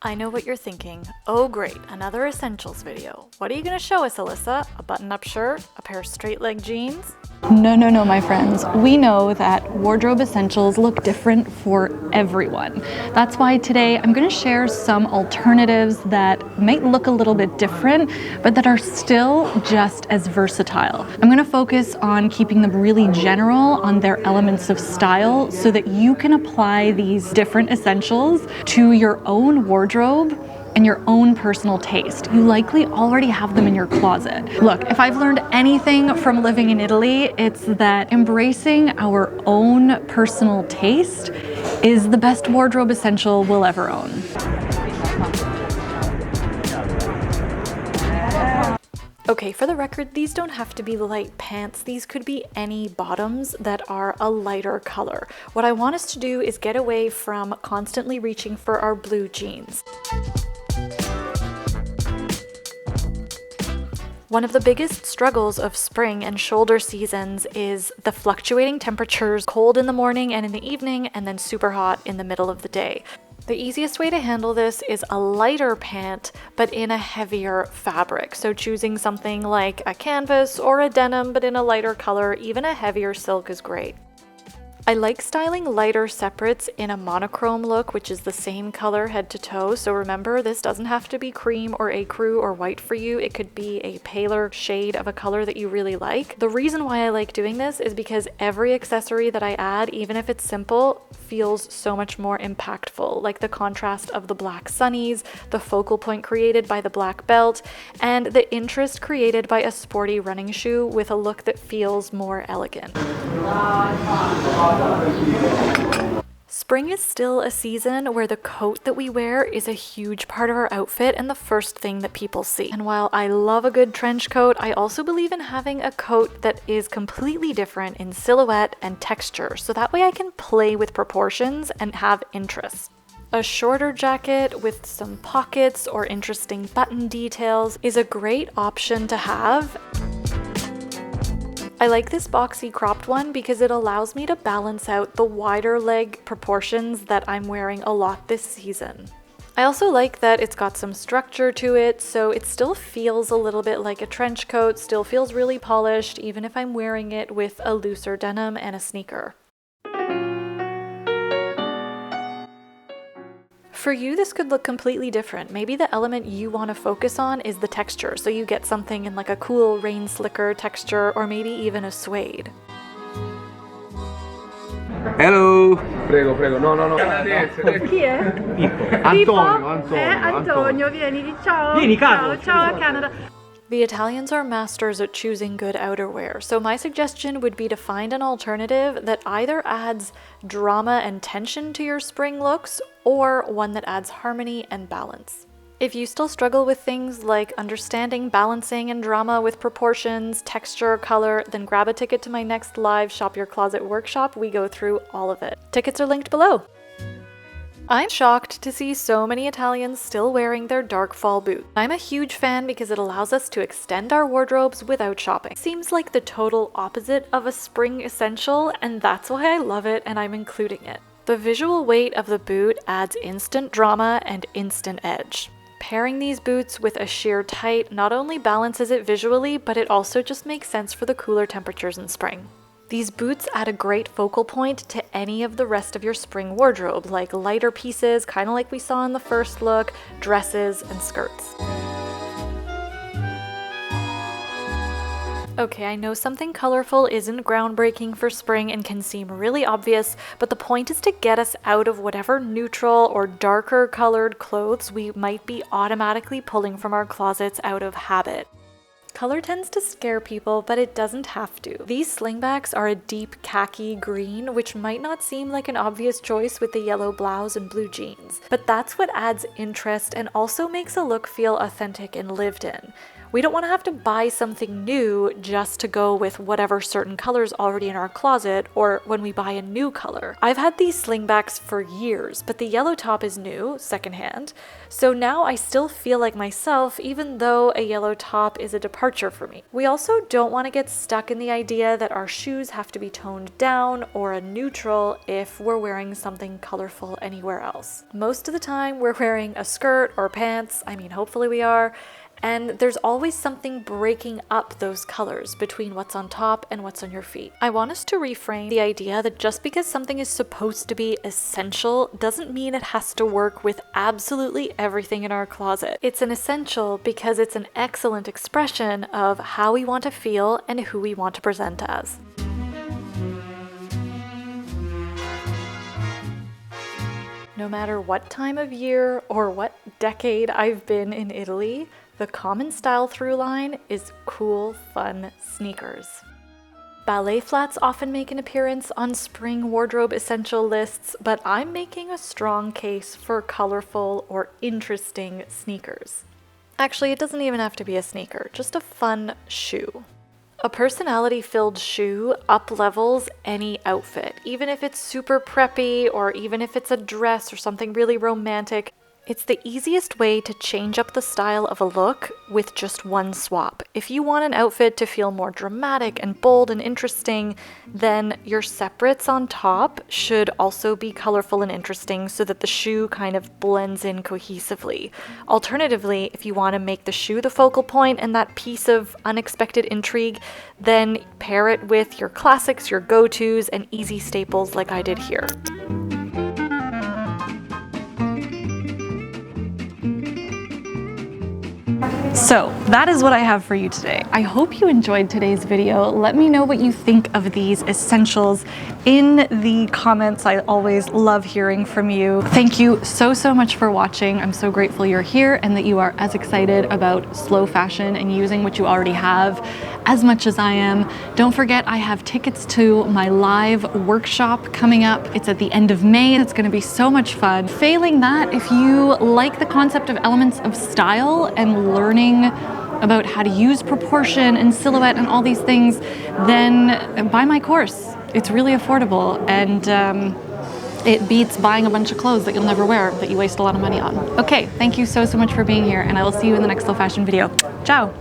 I know what you're thinking. Oh great, another essentials video. What are you gonna show us, Alyssa? A button-up shirt? A pair of straight-leg jeans? No, my friends. We know that wardrobe essentials look different for everyone. That's why today I'm going to share some alternatives that might look a little bit different, but that are still just as versatile. I'm going to focus on keeping them really general on their elements of style so that you can apply these different essentials to your own wardrobe and your own personal taste. You likely already have them in your closet. Look, if I've learned anything from living in Italy, it's that embracing our own personal taste is the best wardrobe essential we'll ever own. Okay, for the record, these don't have to be light pants. These could be any bottoms that are a lighter color. What I want us to do is get away from constantly reaching for our blue jeans. One of the biggest struggles of spring and shoulder seasons is the fluctuating temperatures, cold in the morning and in the evening, and then super hot in the middle of the day. The easiest way to handle this is a lighter pant, but in a heavier fabric. So choosing something like a canvas or a denim, but in a lighter color, even a heavier silk is great. I like styling lighter separates in a monochrome look, which is the same color head to toe. So remember, this doesn't have to be cream or ecru or white for you. It could be a paler shade of a color that you really like. The reason why I like doing this is because every accessory that I add, even if it's simple, feels so much more impactful, like the contrast of the black sunnies, the focal point created by the black belt, and the interest created by a sporty running shoe with a look that feels more elegant. Spring is still a season where the coat that we wear is a huge part of our outfit and the first thing that people see. And while I love a good trench coat, I also believe in having a coat that is completely different in silhouette and texture, so that way I can play with proportions and have interest. A shorter jacket with some pockets or interesting button details is a great option to have. I like this boxy cropped one because it allows me to balance out the wider leg proportions that I'm wearing a lot this season. I also like that it's got some structure to it, so it still feels a little bit like a trench coat, still feels really polished, even if I'm wearing it with a looser denim and a sneaker. For you, this could look completely different. Maybe the element you want to focus on is the texture, so you get something in like a cool rain slicker texture or maybe even a suede. Hello! Prego, no. Chi è? Antonio, vieni, ciao. Vieni, Carlo. Ciao, Canada. The Italians are masters at choosing good outerwear, so my suggestion would be to find an alternative that either adds drama and tension to your spring looks or one that adds harmony and balance. If you still struggle with things like understanding balancing and drama with proportions, texture, color, then grab a ticket to my next live Shop Your Closet workshop. We go through all of it. Tickets are linked below. I'm shocked to see so many Italians still wearing their dark fall boots. I'm a huge fan because it allows us to extend our wardrobes without shopping. Seems like the total opposite of a spring essential, and that's why I love it and I'm including it. The visual weight of the boot adds instant drama and instant edge. Pairing these boots with a sheer tight not only balances it visually, but it also just makes sense for the cooler temperatures in spring. These boots add a great focal point to any of the rest of your spring wardrobe, like lighter pieces, kind of like we saw in the first look, dresses, and skirts. Okay, I know something colorful isn't groundbreaking for spring and can seem really obvious, but the point is to get us out of whatever neutral or darker colored clothes we might be automatically pulling from our closets out of habit. Color tends to scare people, but it doesn't have to. These slingbacks are a deep khaki green, which might not seem like an obvious choice with the yellow blouse and blue jeans. But that's what adds interest and also makes a look feel authentic and lived in. We don't want to have to buy something new just to go with whatever certain colors already in our closet or when we buy a new color. I've had these slingbacks for years, but the yellow top is new, secondhand, so now I still feel like myself even though a yellow top is a departure for me. We also don't want to get stuck in the idea that our shoes have to be toned down or a neutral if we're wearing something colorful anywhere else. Most of the time we're wearing a skirt or pants, I mean hopefully we are, and there's always something breaking up those colors between what's on top and what's on your feet. I want us to reframe the idea that just because something is supposed to be essential doesn't mean it has to work with absolutely everything in our closet. It's an essential because it's an excellent expression of how we want to feel and who we want to present as. No matter what time of year or what decade I've been in Italy, the common style through line is cool, fun sneakers. Ballet flats often make an appearance on spring wardrobe essential lists, but I'm making a strong case for colorful or interesting sneakers. Actually, it doesn't even have to be a sneaker, just a fun shoe. A personality-filled shoe up-levels any outfit, even if it's super preppy or even if it's a dress or something really romantic. It's the easiest way to change up the style of a look with just one swap. If you want an outfit to feel more dramatic and bold and interesting, then your separates on top should also be colorful and interesting so that the shoe kind of blends in cohesively. Alternatively, if you want to make the shoe the focal point and that piece of unexpected intrigue, then pair it with your classics, your go-tos, and easy staples like I did here. So that is what I have for you today. I hope you enjoyed today's video. Let me know what you think of these essentials in the comments. I always love hearing from you. Thank you so much for watching. I'm so grateful you're here and that you are as excited about slow fashion and using what you already have as much as I am. Don't forget, I have tickets to my live workshop coming up. It's at the end of May. It's going to be so much fun. Failing that, if you like the concept of elements of style and learning about how to use proportion and silhouette and all these things, then buy my course. It's really affordable and it beats buying a bunch of clothes that you'll never wear that you waste a lot of money on. Okay, thank you so much for being here and I will see you in the next slow fashion video. Ciao!